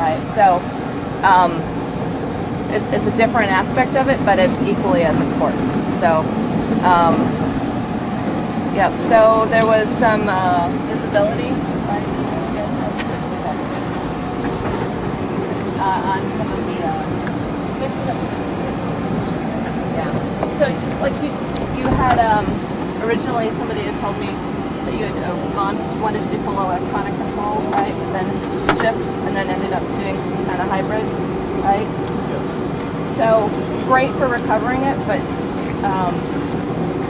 right? So it's a different aspect of it, but it's equally as important. So yep. So there was some visibility, right? On some of the yeah. So like you had originally somebody had told me that you had wanted to do full electronic controls, right? But then shift, and then ended up doing some kind of hybrid, right? Yeah. So great for recovering it, but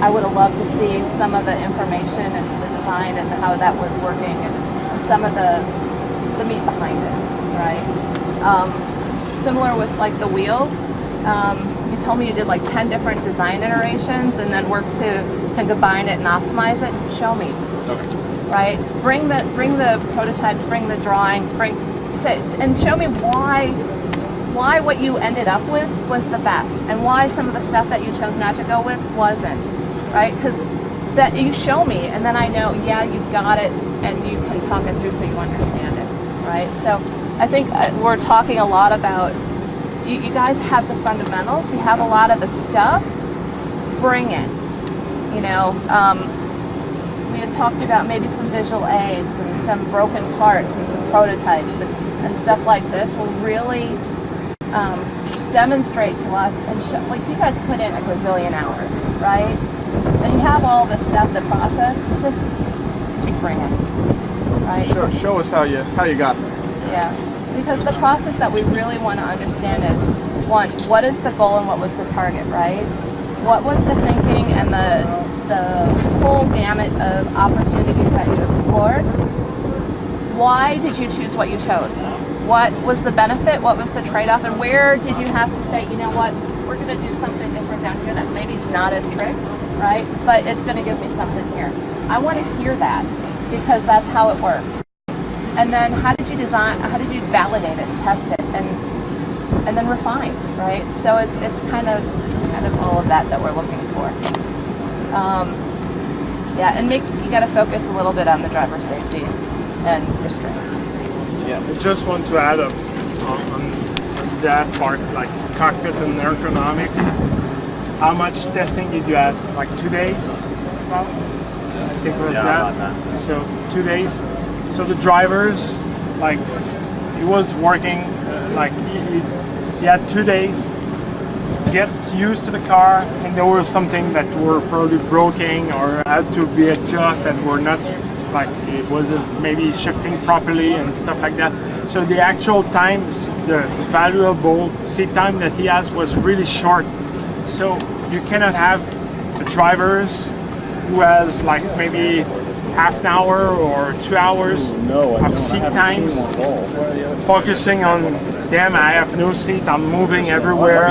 I would have loved to see some of the information and the design and how that was working and some of the meat behind it, right? Similar with like the wheels. You told me you did like 10 different design iterations and then worked to combine it and optimize it. Show me. Okay. Right? Bring the prototypes, bring the drawings, and show me why what you ended up with was the best and why some of the stuff that you chose not to go with wasn't, right? Because that you show me and then I know, yeah, you've got it and you can talk it through so you understand it, right? So I think we're talking a lot about, you guys have the fundamentals, you have a lot of the stuff, bring it, you know. We had talked about maybe some visual aids and some broken parts and some prototypes and stuff like this will really demonstrate to us and show, like you guys put in a gazillion hours, right? And you have all this stuff, the process, just bring it, right? Show us how you got there. Yeah, because the process that we really want to understand is, one, what is the goal and what was the target, right? What was the thinking and the whole gamut of opportunities that you explored? Why did you choose what you chose? What was the benefit? What was the trade-off? And where did you have to say, you know what, we're going to do something different down here that maybe is not as trick, right? But it's going to give me something here. I want to hear that because that's how it works. And then how did you design, how did you validate it and test it and then refine, right? So it's kind of all of that we're looking for. Yeah, and you got to focus a little bit on the driver safety and restraints. Yeah, I just want to add up on that part, like cockpit and ergonomics. How much testing did you have? Like 2 days? I think it was that. So 2 days. So the drivers, like, he was working, like he had 2 days to get used to the car, and there was something that were probably broken or had to be adjusted that were not, like it wasn't maybe shifting properly and stuff like that. So the actual times, the valuable seat time that he has was really short. So you cannot have the drivers who has like maybe half an hour or 2 hours of seat times, focusing on, damn, I have no seat, I'm moving everywhere,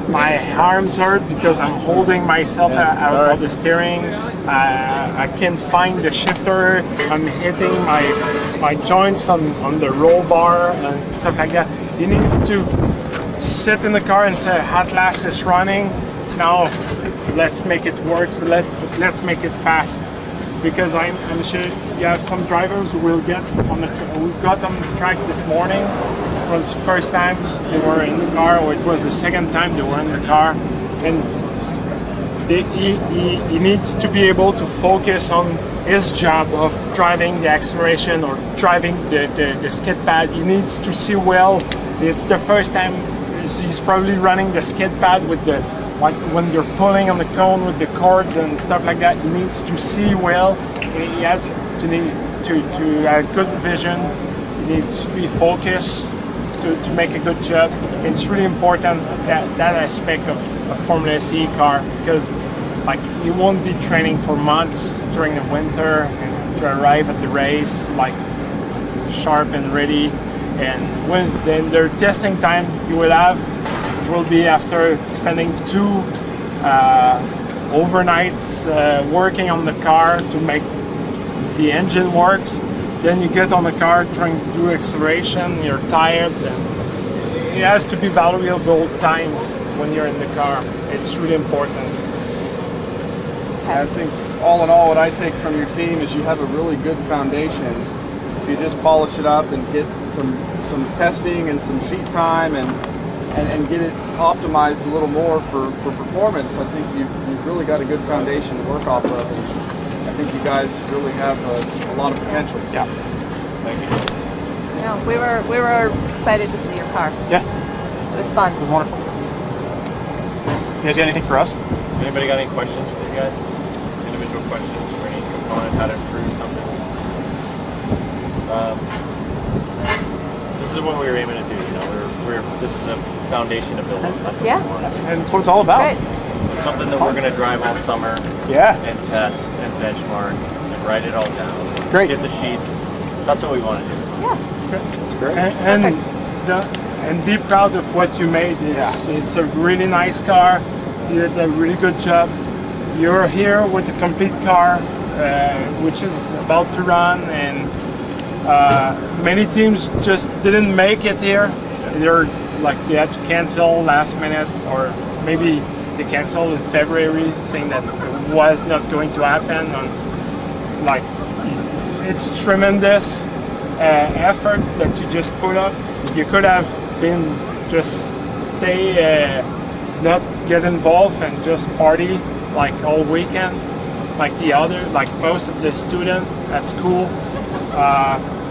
my arms hurt because I'm holding myself out of the steering, I can't find the shifter, I'm hitting my joints on the roll bar and stuff like that. He needs to sit in the car and say, at last it's running, now let's make it work, let's make it fast. Because I'm sure you have some drivers who will get on the we got on the track this morning. It was the first time they were in the car, or it was the second time they were in the car, and he needs to be able to focus on his job of driving the acceleration or driving the skid pad. He needs to see well. It's the first time he's probably running the skid pad with the, when you're pulling on the cone with the cords and stuff like that, he needs to see well. He has to have good vision. He needs to be focused to make a good job. It's really important that aspect of a Formula SE car, because like you won't be training for months during the winter and to arrive at the race like sharp and ready. And when then their testing time you will have, it will be after spending 2 overnights working on the car to make the engine works. Then you get on the car trying to do acceleration, you're tired. And it has to be valuable times when you're in the car. It's really important. I think all in all, what I take from your team is you have a really good foundation. If you just polish it up and get some some testing and some seat time and get it optimized a little more for performance, I think you've really got a good foundation to work off of. And I think you guys really have a lot of potential. Yeah. Thank you. No, we were excited to see your car. Yeah, It was fun. it was wonderful. You guys got anything for us? Anybody got any questions for you guys? Individual questions for any component, how to improve something? This is what we were aiming to do. You know, this is a foundation to build on. That's what Yeah. we want. And that's what it's all about. Great. Something that we're going to drive all summer Yeah. and test and benchmark and write it all down. Great. Get the sheets. That's what we want to do. Yeah. That's great. And be proud of what you made. It's a really nice car. You did a really good job. You're here with a complete car, which is about to run, and many teams just didn't make it here. They had to cancel last minute, or maybe they canceled in February, saying that it was not going to happen. It's tremendous effort that you just put up. You could have been just stay, not get involved and just party like all weekend, like most of the students at school.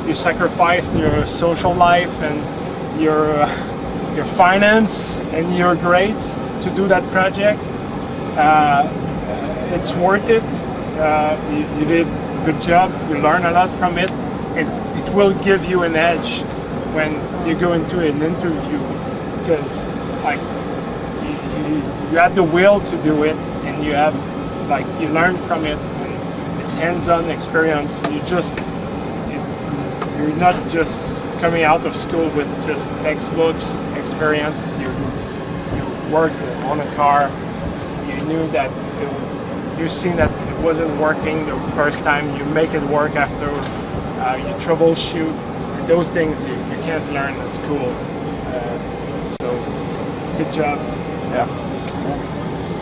You sacrifice your social life and your finance and your grades to do that project. It's worth it. You did a good job. You learn a lot from it. It will give you an edge when you go into an interview, because you have the will to do it, and you learn from it. And it's hands-on experience. And you're not just coming out of school with just textbooks experience. You worked on a car. You knew that you seen that it wasn't working the first time. You make it work after. You troubleshoot. Those things you can't learn at school. So good jobs. Yeah.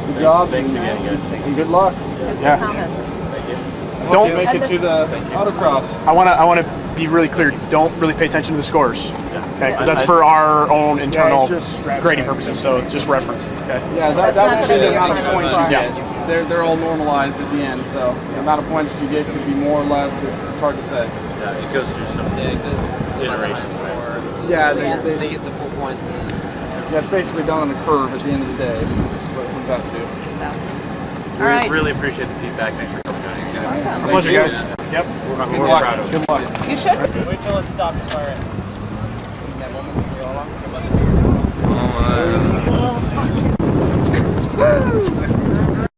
Good job. Thanks again, guys. And good luck. Here's Yeah. the comments. Thank you. Don't You make it to the autocross. I want to be really clear. Don't really pay attention to the scores. Okay, because that's for our own internal it's just reference. grading purposes. So just reference. Okay. Yeah, That's that not would be gonna be the your amount of final points score. you get. They're all normalized at the end, so the amount of points you get could be more or less. It's hard to say. Yeah, it goes through some Yeah, it goes iterations. Yeah, they get the full points and then it's it's basically done on a curve at the end of the day. That's what it comes out to. So, all right. Really appreciate the feedback. Thanks for coming. Welcome. Pleasure, guys. Yep. I'm Good more luck. proud of it. Good luck. You should. wait till it stops firing. That moment we all